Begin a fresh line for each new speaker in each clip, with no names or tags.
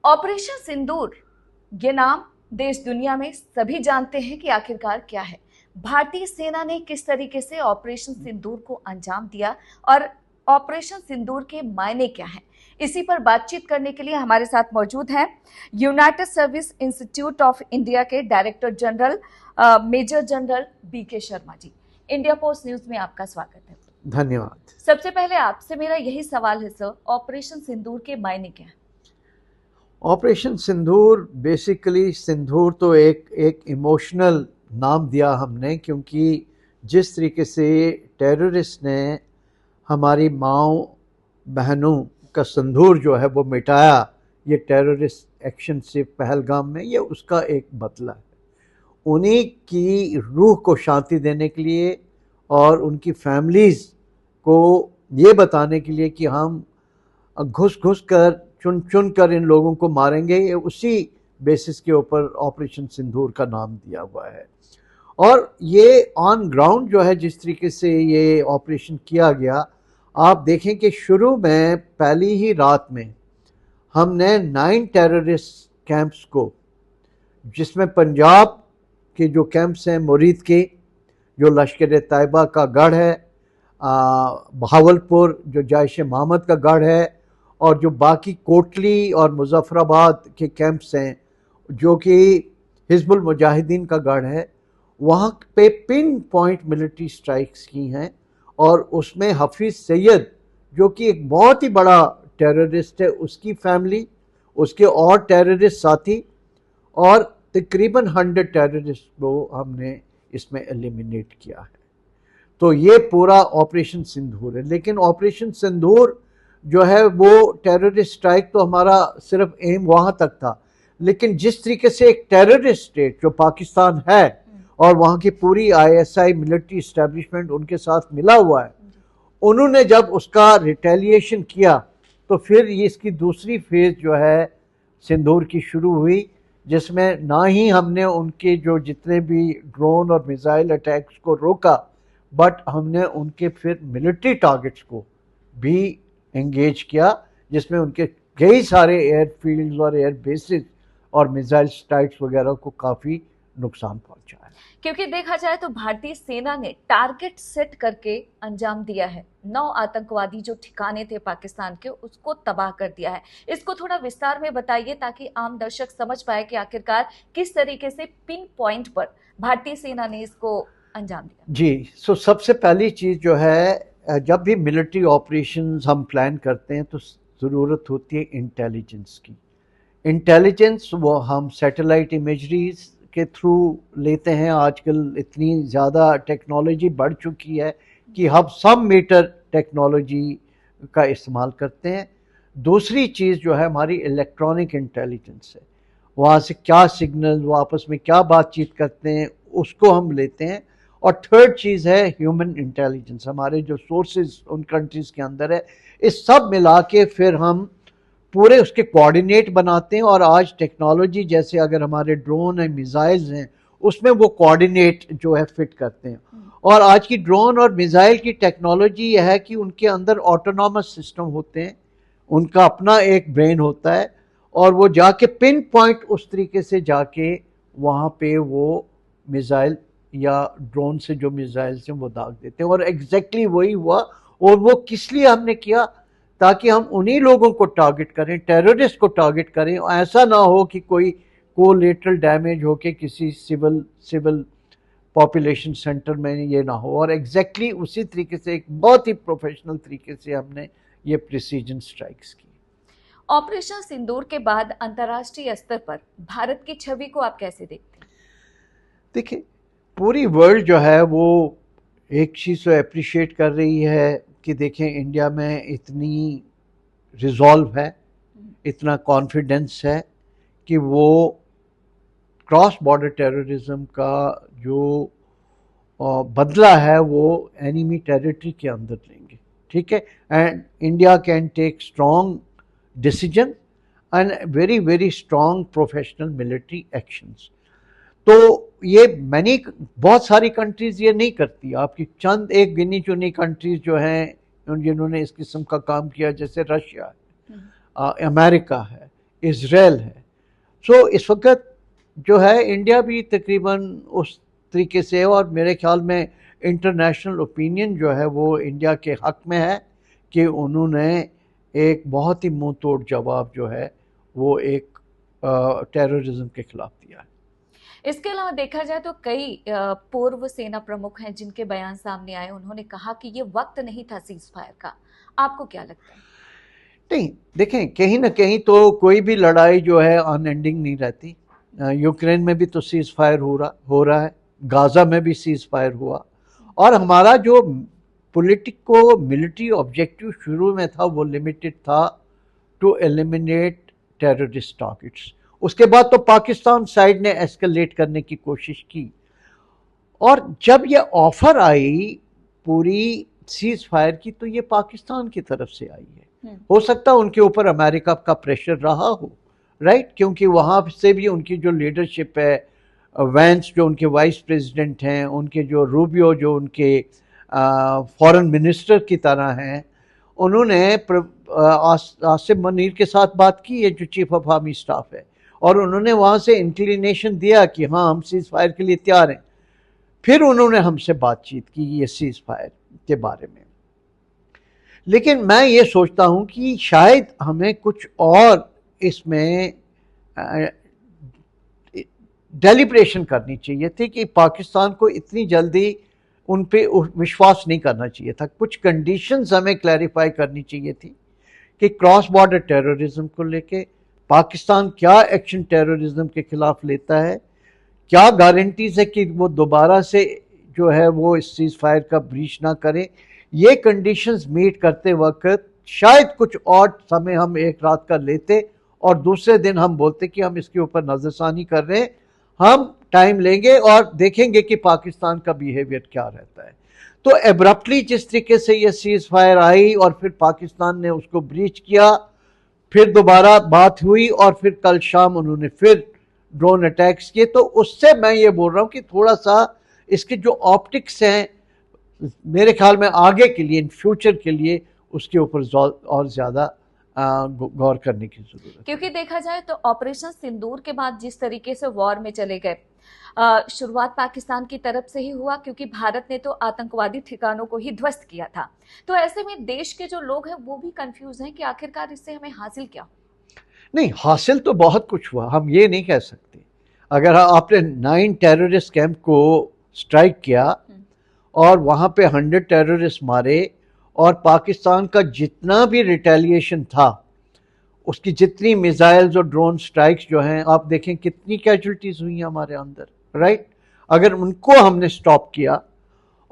Operation सिंदूर, ये नाम देश दुनिया में सभी जानते हैं कि आखिरकार क्या है। भारतीय सेना ने किस तरीके से ऑपरेशन सिंदूर को अंजाम दिया और ऑपरेशन सिंदूर के मायने क्या हैं, इसी पर बातचीत करने के लिए हमारे साथ मौजूद हैं United Service Institute of India के director general major general BK Sharma ji. India post news में आपका स्वागत है।
धन्यवाद।
सबसे पहले आपसे मेरा यही सवाल है सर, ऑपरेशन सिंदूर के मायने क्या है?
ऑपरेशन सिंदूर बेसिकली, सिंदूर तो एक इमोशनल नाम दिया हमने, क्योंकि जिस तरीके से टेररिस्ट ने हमारी माँओं बहनों का सिंदूर जो है वो मिटाया, ये टेररिस्ट एक्शन से पहलगाम में, ये उसका एक बदला है। उन्हीं की रूह को शांति देने के लिए और उनकी फैमिलीज़ को ये बताने के लिए कि हम घुस घुस कर, चुन चुन कर इन लोगों को मारेंगे, ये उसी बेसिस के ऊपर ऑपरेशन सिंदूर का नाम दिया हुआ है। और ये ऑन ग्राउंड जो है, जिस तरीके से ये ऑपरेशन किया गया, आप देखें कि शुरू में पहली ही रात में हमने 9 टेररिस्ट कैंप्स को, जिसमें पंजाब के जो कैंप्स हैं मुरीद के, जो लश्कर तैयबा का गढ़ है, बहावलपुर जो जैश मोहम्मद का गढ़ है, और जो बाकी कोटली और मुजफ्फराबाद के कैंप्स हैं जो कि हिजबुल मुजाहिदीन का गढ़ है, वहाँ पे पिन पॉइंट मिलिट्री स्ट्राइक्स की हैं। और उसमें हफीज़ सैयद, जो कि एक बहुत ही बड़ा टेररिस्ट है, उसकी फैमिली, उसके और टेररिस्ट साथी, और तकरीबन 100 टेररिस्ट को हमने इसमें एलिमिनेट किया है। तो ये पूरा ऑपरेशन सिंदूर है। लेकिन ऑपरेशन सिंदूर जो है वो टेररिस्ट स्ट्राइक तो हमारा सिर्फ एम वहाँ तक था, लेकिन जिस तरीके से एक टेररिस्ट स्टेट जो पाकिस्तान है और वहाँ की पूरी आईएसआई मिलिट्री इस्टेब्लिशमेंट उनके साथ मिला हुआ है, उन्होंने जब उसका रिटेलिएशन किया तो फिर ये इसकी दूसरी फेज़ जो है सिंदूर की शुरू हुई, जिसमें ना ही हमने उनके जो जितने भी ड्रोन और मिसाइल अटैक्स को रोका, बट हमने उनके फिर मिलिट्री टारगेट्स को भी एंगेज किया, जिसमें उनके कई सारे एयरफील्ड्स और एयर बेसिस और मिसाइल स्ट्राइक्स वगैरह को काफ़ी नुकसान पहुंचा है।
क्योंकि देखा जाए तो भारतीय सेना ने टारगेट सेट करके अंजाम दिया है। 9 आतंकवादी जो ठिकाने थे पाकिस्तान के, उसको तबाह कर दिया है। इसको थोड़ा विस्तार में बताइए ताकि आम दर्शक समझ पाए कि आखिरकार किस तरीके से पिन पॉइंट पर भारतीय सेना ने इसको अंजाम दिया।
जी, सबसे पहली चीज़ जो है, जब भी मिलिट्री ऑपरेशंस हम प्लान करते हैं तो ज़रूरत होती है इंटेलिजेंस की। इंटेलिजेंस वो हम सैटेलाइट इमेजरीज के थ्रू लेते हैं। आजकल इतनी ज़्यादा टेक्नोलॉजी बढ़ चुकी है कि हम सब मीटर टेक्नोलॉजी का इस्तेमाल करते हैं। दूसरी चीज़ जो है हमारी इलेक्ट्रॉनिक इंटेलिजेंस है, वहाँ से क्या सिग्नल, वो आपस में क्या बातचीत करते हैं, उसको हम लेते हैं। और थर्ड चीज़ है ह्यूमन इंटेलिजेंस, हमारे जो सोर्सेज उन कंट्रीज़ के अंदर है, इस सब मिला के फिर हम पूरे उसके कोऑर्डिनेट बनाते हैं। और आज टेक्नोलॉजी जैसे अगर हमारे ड्रोन हैं, मिसाइल्स हैं, उसमें वो कोऑर्डिनेट जो है फिट करते हैं। और आज की ड्रोन और मिसाइल की टेक्नोलॉजी यह है कि उनके अंदर ऑटोनॉमस सिस्टम होते हैं, उनका अपना एक ब्रेन होता है, और वो जाके पिन पॉइंट उस तरीके से जाके वहाँ पे वो मिसाइल या ड्रोन से जो मिसाइल्स हैं वो दाग देते हैं। और एग्जैक्टली वही हुआ। और वो किस लिए हमने किया? ताकि हम उन्हीं लोगों को टारगेट करें, टेररिस्ट को टारगेट करें। ऐसा ना हो कि कोई कोलेटरल डैमेज हो के किसी सिविल पॉपुलेशन सेंटर में ये ना हो। और एग्जैक्टली उसी तरीके से एक बहुत ही प्रोफेशनल तरीके से हमने ये प्रिसीजन स्ट्राइक्स की।
ऑपरेशन सिंदूर के बाद अंतर्राष्ट्रीय स्तर पर भारत की छवि को आप कैसे देखते हैं?
देखिए, पूरी वर्ल्ड जो है वो एक चीज़ तो अप्रिशिएट कर रही है कि देखें इंडिया में इतनी रिजॉल्व है, इतना कॉन्फिडेंस है कि वो क्रॉस बॉर्डर टेररिज्म का जो बदला है वो एनिमी टेरिटरी के अंदर लेंगे, ठीक है। And India can take strong decision and very very strong professional military actions. तो ये बहुत सारी कंट्रीज़ ये नहीं करती। आपकी चंद एक गिनी चुनी कंट्रीज़ जो हैं जिन्होंने इस किस्म का काम किया, जैसे रशिया है, अमेरिका है, इज़राइल है। सो इस वक्त जो है इंडिया भी तकरीबन उस तरीके से है, और मेरे ख्याल में इंटरनेशनल ओपिनियन जो है वो इंडिया के हक में है कि उन्होंने एक बहुत ही मुंह तोड़ जवाब जो है वो एक टेररिज्म के खिलाफ दिया है।
इसके अलावा देखा जाए तो कई पूर्व सेना प्रमुख हैं जिनके बयान सामने आए, उन्होंने कहा कि ये वक्त नहीं था सीज फायर का। आपको क्या लगता है?
नहीं, देखें, कहीं ना कहीं तो कोई भी लड़ाई जो है अनएंडिंग नहीं रहती। यूक्रेन में भी तो सीज फायर हो रहा है, गाजा में भी सीज फायर हुआ, और हमारा जो पॉलिटिको मिलिट्री ऑब्जेक्टिव शुरू में था वो लिमिटेड था टू एलिमिनेट टेररिस्ट टारगेट्स। उसके बाद तो पाकिस्तान साइड ने एस्केलेट करने की कोशिश की, और जब ये ऑफर आई पूरी सीज फायर की तो ये पाकिस्तान की तरफ से आई है। हो सकता है उनके ऊपर अमेरिका का प्रेशर रहा हो, राइट, क्योंकि वहाँ से भी उनकी जो लीडरशिप है, वैंस जो उनके वाइस प्रेसिडेंट हैं, उनके जो रूबियो जो उनके फॉरेन मिनिस्टर की तरह हैं, उन्होंने आसिफ मनीर के साथ बात की है जो चीफ ऑफ आर्मी स्टाफ है, और उन्होंने वहाँ से इंक्लिनेशन दिया कि हाँ हम सीज फायर के लिए तैयार हैं। फिर उन्होंने हमसे बातचीत की ये सीज फायर के बारे में। लेकिन मैं ये सोचता हूँ कि शायद हमें कुछ और इसमें डेलिब्रेशन करनी चाहिए थी कि पाकिस्तान को इतनी जल्दी उन पे विश्वास नहीं करना चाहिए था। कुछ कंडीशंस हमें क्लैरिफाई करनी चाहिए थी कि क्रॉस बॉर्डर टेररिज्म को लेके पाकिस्तान क्या एक्शन टेररिज्म के खिलाफ लेता है, क्या गारंटीज है कि वो दोबारा से जो है वो इस सीज फायर का ब्रीच ना करें। ये कंडीशंस मीट करते वक्त शायद कुछ और समय हम एक रात का लेते और दूसरे दिन हम बोलते कि हम इसके ऊपर नजरसानी कर रहे हैं, हम टाइम लेंगे और देखेंगे कि पाकिस्तान का बिहेवियर क्या रहता है। तो एब्रप्टली जिस तरीके से ये सीज फायर आई और फिर पाकिस्तान ने उसको ब्रीच किया, फिर दोबारा बात हुई और फिर कल शाम उन्होंने फिर ड्रोन अटैक्स किए, तो उससे मैं ये बोल रहा हूँ कि थोड़ा सा इसके जो ऑप्टिक्स हैं मेरे ख्याल में आगे के लिए, इन फ्यूचर के लिए उसके ऊपर और ज़्यादा गौर करने की जरूरत है।
क्योंकि देखा जाए तो ऑपरेशन सिंदूर के बाद जिस तरीके से वॉर में चले गए, शुरुआत पाकिस्तान की तरफ से ही हुआ क्योंकि भारत ने तो आतंकवादी ठिकानों को ही ध्वस्त किया था। तो ऐसे में देश के जो लोग हैं वो भी कंफ्यूज हैं कि आखिरकार इससे हमें हासिल क्या।
नहीं, हासिल तो बहुत कुछ हुआ, हम ये नहीं कह सकते। अगर आपने 9 टेररिस्ट कैंप को स्ट्राइक किया और वहाँ पे 100 टेररिस्ट मारे, और पाकिस्तान का जितना भी रिटेलिएशन था, उसकी जितनी मिसाइल्स और ड्रोन स्ट्राइक्स जो हैं, आप देखें कितनी कैजुअल्टीज हुई हैं हमारे अंदर, राइट। अगर उनको हमने स्टॉप किया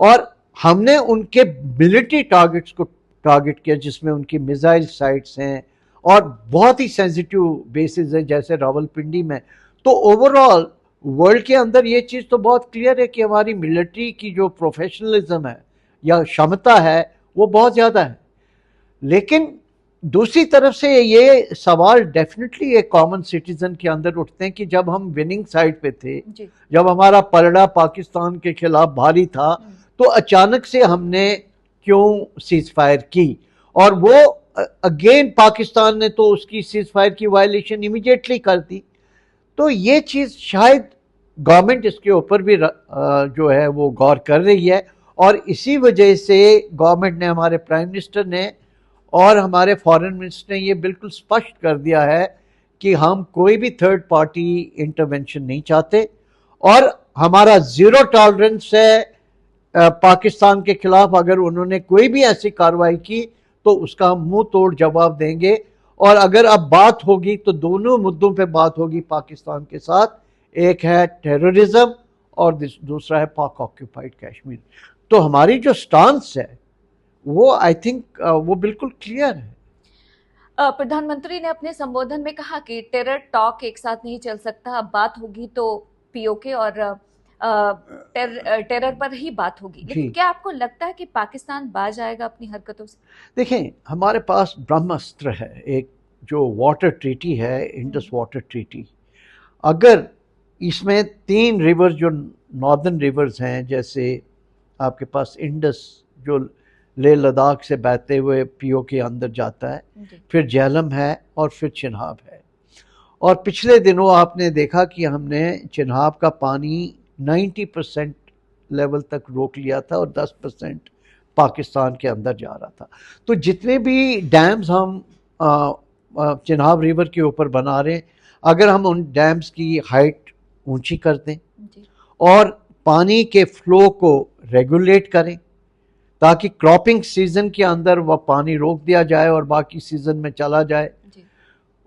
और हमने उनके मिलिट्री टारगेट्स को टारगेट किया जिसमें उनकी मिसाइल साइट्स हैं और बहुत ही सेंसिटिव बेसिस है जैसे रावलपिंडी में, तो ओवरऑल वर्ल्ड के अंदर ये चीज़ तो बहुत क्लियर है कि हमारी मिलिट्री की जो प्रोफेशनलिज्म है या क्षमता है वो बहुत ज़्यादा है। लेकिन दूसरी तरफ से ये सवाल डेफिनेटली एक कॉमन सिटीजन के अंदर उठते हैं कि जब हम विनिंग साइड पे थे, जब हमारा पलड़ा पाकिस्तान के खिलाफ भारी था, तो अचानक से हमने क्यों सीज फायर की, और वो अगेन पाकिस्तान ने तो उसकी सीज फायर की वायलेशन इमीडिएटली कर दी। तो ये चीज़ शायद गवर्नमेंट इसके ऊपर भी जो है वो गौर कर रही है, और इसी वजह से गवर्नमेंट ने, हमारे प्राइम मिनिस्टर ने और हमारे फॉरेन मिनिस्टर ने ये बिल्कुल स्पष्ट कर दिया है कि हम कोई भी थर्ड पार्टी इंटरवेंशन नहीं चाहते, और हमारा ज़ीरो टॉलरेंस है पाकिस्तान के खिलाफ। अगर उन्होंने कोई भी ऐसी कार्रवाई की तो उसका हम मुंह तोड़ जवाब देंगे, और अगर अब बात होगी तो दोनों मुद्दों पे बात होगी पाकिस्तान के साथ, एक है टेररिज्म और दूसरा है पाक ऑक्यूपाइड कश्मीर। तो हमारी जो स्टांस है वो आई थिंक वो बिल्कुल क्लियर है।
प्रधानमंत्री ने अपने संबोधन में कहा कि टेरर टॉक एक साथ नहीं चल सकता, अब बात होगी तो पीओके और टेरर पर ही बात होगी। लेकिन क्या आपको लगता है कि पाकिस्तान बाज आएगा अपनी हरकतों से?
देखें, हमारे पास ब्रह्मास्त्र है, एक जो वाटर ट्रीटी है, इंडस वाटर ट्रीटी। अगर इसमें 3 रिवर्स जो नॉर्दर्न रिवर्स हैं, जैसे आपके पास इंडस जो लेह लद्दाख से बहते हुए पीओके अंदर जाता है, फिर झेलम है और फिर चिनाब है, और पिछले दिनों आपने देखा कि हमने चिनाब का पानी 90% लेवल तक रोक लिया था और 10% पाकिस्तान के अंदर जा रहा था। तो जितने भी डैम्स हम चिनाब रिवर के ऊपर बना रहे हैं, अगर हम उन डैम्स की हाइट ऊंची कर दें और पानी के फ्लो को रेगुलेट करें ताकि क्रॉपिंग सीजन के अंदर वह पानी रोक दिया जाए और बाकी सीजन में चला जाए।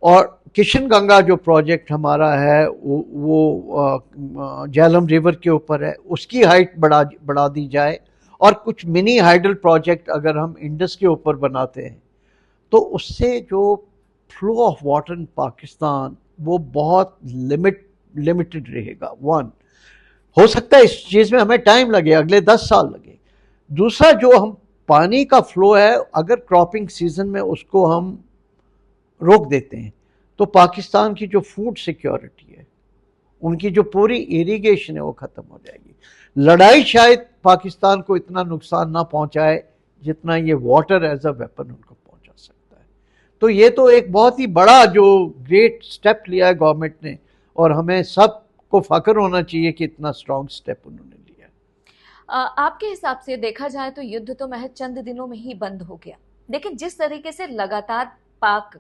और किशन गंगा जो प्रोजेक्ट हमारा है वो झेलम रिवर के ऊपर है, उसकी हाइट बढ़ा दी जाए। और कुछ मिनी हाइडल प्रोजेक्ट अगर हम इंडस के ऊपर बनाते हैं तो उससे जो flow of water in Pakistan वो बहुत लिमिटेड रहेगा। वन, हो सकता है इस चीज़ में हमें टाइम लगे, अगले 10 साल लगे। दूसरा, जो हम पानी का फ्लो है अगर क्रॉपिंग सीजन में उसको हम रोक देते हैं तो पाकिस्तान की जो फूड सिक्योरिटी है, उनकी जो पूरी इरिगेशन है वो ख़त्म हो जाएगी। लड़ाई शायद पाकिस्तान को इतना नुकसान ना पहुंचाए जितना ये वाटर एज अ वेपन उनको पहुंचा सकता है। तो ये तो एक बहुत ही बड़ा जो ग्रेट स्टेप लिया है गवर्नमेंट ने, और हमें सबको फख्र होना चाहिए कि इतना स्ट्रॉन्ग स्टेप उन्होंने लिया है।
आपके हिसाब से देखा जाए तो युद्ध तो महज चंद दिनों में ही बंद हो गया, लेकिन जिस तरीके से लगातार पाक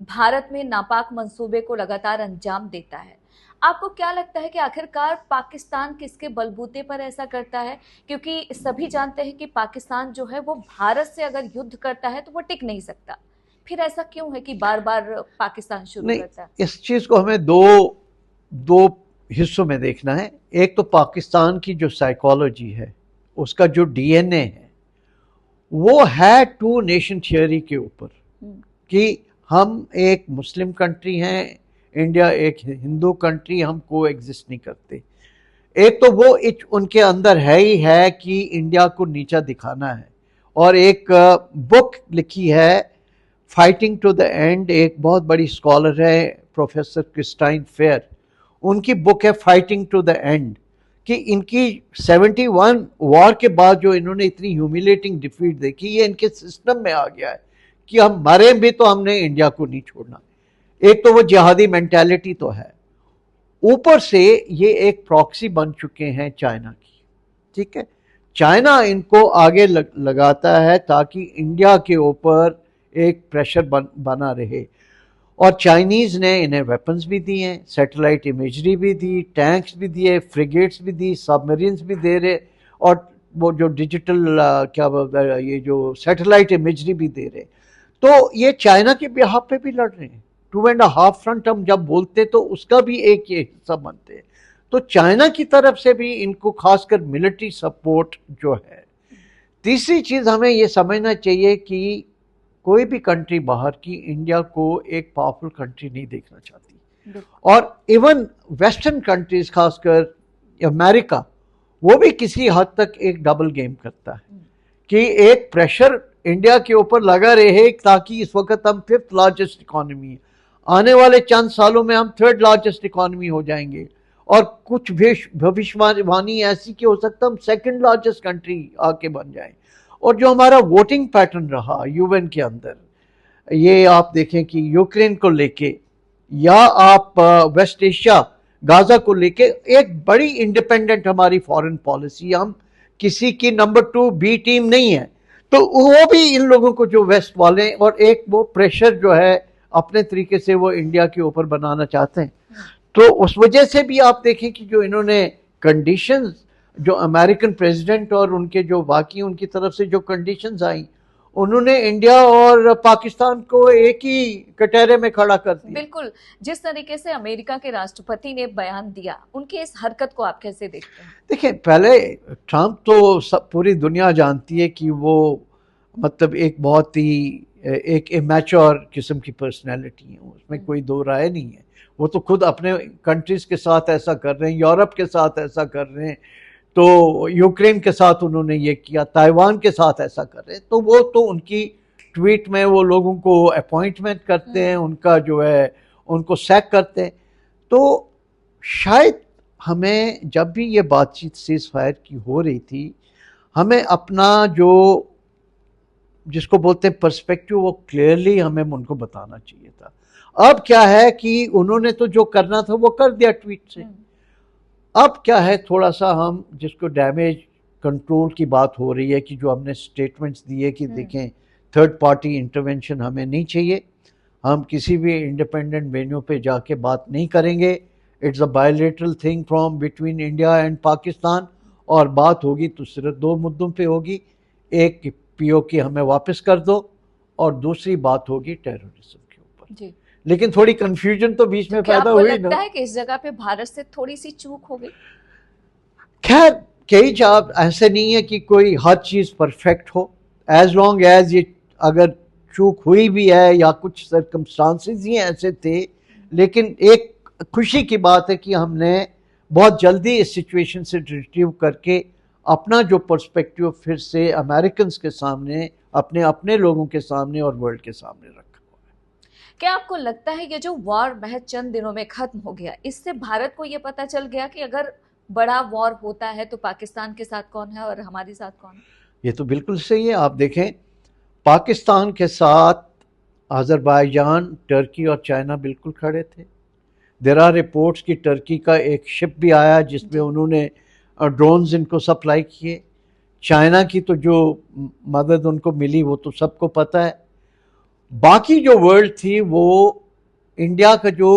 भारत में नापाक मंसूबे को लगातार अंजाम देता है, आपको क्या लगता है कि आखिरकार पाकिस्तान किसके बलबूते पर ऐसा करता है? क्योंकि सभी जानते हैं कि पाकिस्तान जो है वो भारत से अगर युद्ध करता है तो वो टिक नहीं सकता। फिर ऐसा क्यों है कि बार बार पाकिस्तान शुरू करता है?
इस चीज़ को हमें दो हिस्सों में देखना है। एक तो पाकिस्तान की जो साइकोलॉजी है, उसका जो डीएनए है, वो है टू नेशन थियोरी के ऊपर कि हम एक मुस्लिम कंट्री हैं, इंडिया एक हिंदू कंट्री, हम को एग्जिस्ट नहीं करते। एक तो वो उनके अंदर है ही है कि इंडिया को नीचा दिखाना है। और एक बुक लिखी है फाइटिंग टू द एंड, एक बहुत बड़ी स्कॉलर है प्रोफेसर क्रिस्टाइन फेयर, उनकी बुक है फाइटिंग टू द एंड, कि इनकी 71 वॉर के बाद जो इन्होंने इतनी ह्यूमिलेटिंग डिफीट देखी, ये इनके सिस्टम में आ गया है कि हम मरे भी तो हमने इंडिया को नहीं छोड़ना। एक तो वो जिहादी मेंटालिटी तो है, ऊपर से ये एक प्रॉक्सी बन चुके हैं चाइना की। ठीक है, चाइना इनको आगे लगाता है ताकि इंडिया के ऊपर एक प्रेशर बना रहे। और चाइनीज़ ने इन्हें वेपन्स भी दिए हैं, सैटेलाइट इमेजरी भी दी, टैंक्स भी दिए, फ्रिगेट्स भी दी, सबमरीन्स भी दे रहे, और वो जो डिजिटल क्या बोलते हैं, ये जो सैटेलाइट इमेजरी भी दे रहे। तो ये चाइना के बिहाफ पे भी लड़ रहे हैं। 2.5 फ्रंट हम जब बोलते तो उसका भी एक ये हिस्सा बनते हैं। तो चाइना की तरफ से भी इनको खासकर मिलिट्री सपोर्ट जो है। तीसरी चीज़ हमें ये समझना चाहिए कि कोई भी कंट्री बाहर की इंडिया को एक पावरफुल कंट्री नहीं देखना चाहती। और इवन वेस्टर्न कंट्रीज, खासकर अमेरिका, वो भी किसी हद तक एक डबल गेम करता है कि एक प्रेशर इंडिया के ऊपर लगा रहे ताकि इस वक्त हम 5th लार्जेस्ट इकॉनमी है, आने वाले चंद सालों में हम 3rd लार्जेस्ट इकॉनमी हो जाएंगे, और कुछ भविष्यवाणी ऐसी कि हो सकता है हम 2nd लार्जेस्ट कंट्री आके बन जाएं। और जो हमारा वोटिंग पैटर्न रहा यूएन के अंदर, ये आप देखें कि यूक्रेन को लेके या आप वेस्ट एशिया गाजा को लेके एक बड़ी इंडिपेंडेंट हमारी फॉरेन पॉलिसी, हम किसी की नंबर 2 बी टीम नहीं है। तो वो भी इन लोगों को जो वेस्ट वाले, और एक वो प्रेशर जो है अपने तरीके से वो इंडिया के ऊपर बनाना चाहते हैं। तो उस वजह से भी आप देखें कि जो इन्होंने कंडीशंस, जो अमेरिकन प्रेसिडेंट और उनके जो बाकी उनकी तरफ से जो कंडीशंस आई, उन्होंने इंडिया और पाकिस्तान को एक ही कटहरे में खड़ा कर दिया।
बिल्कुल, जिस तरीके से अमेरिका के राष्ट्रपति ने बयान दिया, उनकी इस हरकत को आप कैसे देखते हैं?
देखिए, पहले ट्रंप तो सब पूरी दुनिया जानती है कि वो मतलब एक बहुत ही एक इमैच्योर किस्म की पर्सनैलिटी है, उसमें कोई दो राय नहीं है। वो तो खुद अपने कंट्रीज़ के साथ ऐसा कर रहे हैं, यूरोप के साथ ऐसा कर रहे हैं, तो यूक्रेन के साथ उन्होंने ये किया, ताइवान के साथ ऐसा कर रहे हैं। तो वो तो उनकी ट्वीट में वो लोगों को अपॉइंटमेंट करते हैं, उनका जो है उनको सैक करते हैं। तो शायद हमें जब भी ये बातचीत सीज़ फायर की हो रही थी, हमें अपना जो जिसको बोलते हैं पर्सपेक्टिव, वो क्लियरली हमें उनको बताना चाहिए था। अब क्या है कि उन्होंने तो जो करना था वो कर दिया ट्वीट से। अब क्या है, थोड़ा सा हम जिसको डैमेज कंट्रोल की बात हो रही है कि जो हमने स्टेटमेंट्स दिए कि देखें थर्ड पार्टी इंटरवेंशन हमें नहीं चाहिए, हम किसी भी इंडिपेंडेंट वेन्यू पे जाके बात नहीं करेंगे, it's a bilateral thing from between India and Pakistan, और बात होगी तो सिर्फ दो मुद्दों पे होगी, एक कि पीओके हमें वापस कर दो और दूसरी बात होगी टेररिज्म के ऊपर।
जी।
लेकिन थोड़ी कंफ्यूजन तो बीच में पैदा हुई ना।
लगता है कि इस जगह पे भारत से थोड़ी सी चूक हो गई?
खैर कई जब ऐसे नहीं है कि कोई हर चीज परफेक्ट हो, एज लॉन्ग एज ये अगर चूक हुई भी है या कुछ सर्कमस्टांसेस ही ऐसे थे, लेकिन एक खुशी की बात है कि हमने बहुत जल्दी इस सिचुएशन से रिट्रीव करके अपना जो पर्सपेक्टिव फिर से अमेरिकन के सामने, अपने अपने लोगों के सामने और वर्ल्ड के सामने रखा हुआ है।
क्या आपको लगता है कि जो वॉर महज चंद दिनों में खत्म हो गया, इससे भारत को ये पता चल गया कि अगर बड़ा वॉर होता है तो पाकिस्तान के साथ कौन है और हमारे साथ कौन है?
ये तो बिल्कुल सही है। आप देखें, पाकिस्तान के साथ अजरबैजान, टर्की और चाइना बिल्कुल खड़े थे। देर आर रिपोर्ट्स कि टर्की का एक शिप भी आया जिसमें उन्होंने ड्रोन्स इनको सप्लाई किए। चाइना की तो जो मदद उनको मिली वो तो सबको पता है। बाकी जो वर्ल्ड थी वो इंडिया का जो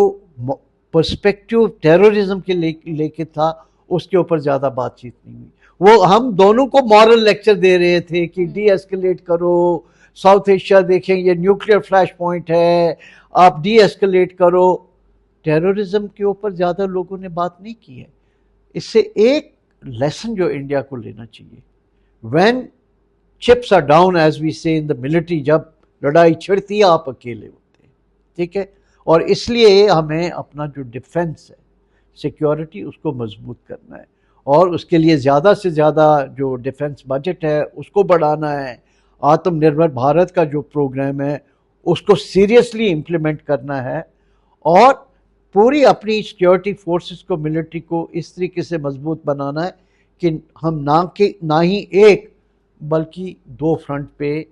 पर्सपेक्टिव टेररिज्म के लेके था उसके ऊपर ज़्यादा बातचीत नहीं हुई। वो हम दोनों को मॉरल लेक्चर दे रहे थे कि डी एस्केलेट करो, साउथ एशिया देखें ये न्यूक्लियर फ्लैश पॉइंट है, आप डी एस्केलेट करो। टेररिज्म के ऊपर ज़्यादा लोगों ने बात नहीं की है। इससे एक लेसन जो इंडिया को लेना चाहिए, when chips are down as we say in the military, जब लड़ाई छिड़ती है आप अकेले होते हैं, ठीक है। और इसलिए हमें अपना जो डिफेंस है, सिक्योरिटी, उसको मजबूत करना है और उसके लिए ज़्यादा से ज़्यादा जो डिफेंस बजट है उसको बढ़ाना है। आत्मनिर्भर भारत का जो प्रोग्राम है उसको सीरियसली इम्प्लीमेंट करना है और पूरी अपनी सिक्योरिटी फोर्सेस को, मिलिट्री को इस तरीके से मजबूत बनाना है कि हम ना ही एक बल्कि दो फ्रंट पे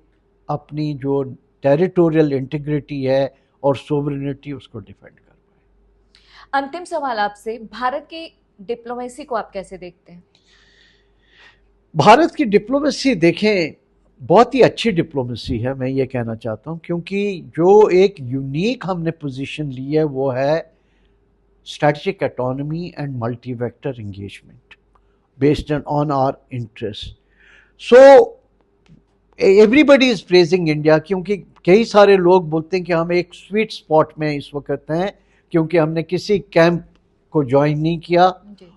अपनी जो टेरिटोरियल इंटीग्रिटी है और सोवरेनिटी उसको डिफेंड कर पाए।
अंतिम सवाल आपसे, भारत की डिप्लोमेसी को आप कैसे देखते हैं?
भारत की डिप्लोमेसी देखें, बहुत ही अच्छी डिप्लोमेसी है, मैं ये कहना चाहता हूँ, क्योंकि जो एक यूनिक हमने पोजीशन ली है वो है strategic autonomy and multi vector engagement based on our interest. So everybody is praising India, क्योंकि कई सारे लोग बोलते हैं कि हम एक स्वीट स्पॉट में इस वक्त हैं क्योंकि हमने किसी कैंप को ज्वाइन नहीं किया,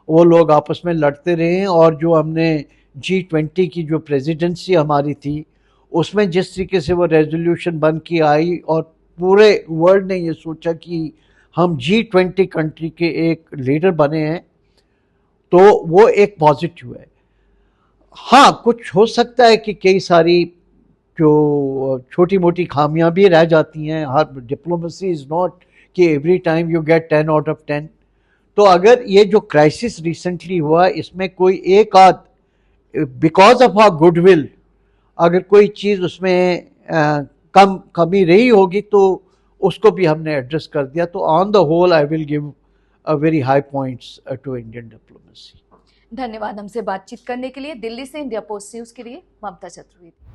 वो लोग आपस में लड़ते रहे और जो हमने G20 की जो प्रेसिडेंसी हमारी थी उसमें जिस तरीके से वो रेजोल्यूशन बन के आई और पूरे वर्ल्ड ने ये सोचा कि हम G20 कंट्री के एक लीडर बने हैं, तो वो एक पॉजिटिव है। हाँ, कुछ हो सकता है कि कई सारी जो छोटी मोटी खामियां भी रह जाती हैं। हर डिप्लोमेसी इज़ नॉट कि every time you get 10 out of 10। तो अगर ये जो क्राइसिस रिसेंटली हुआ इसमें कोई एक आध, बिकॉज ऑफ आवर गुडविल, अगर कोई चीज़ उसमें कमी रही होगी तो उसको भी हमने एड्रेस कर दिया। तो on the whole I will give a very high points to Indian diplomacy.
धन्यवाद हमसे बातचीत करने के लिए। दिल्ली से इंडिया पोस्ट न्यूज़ के लिए ममता चतुर्वेदी।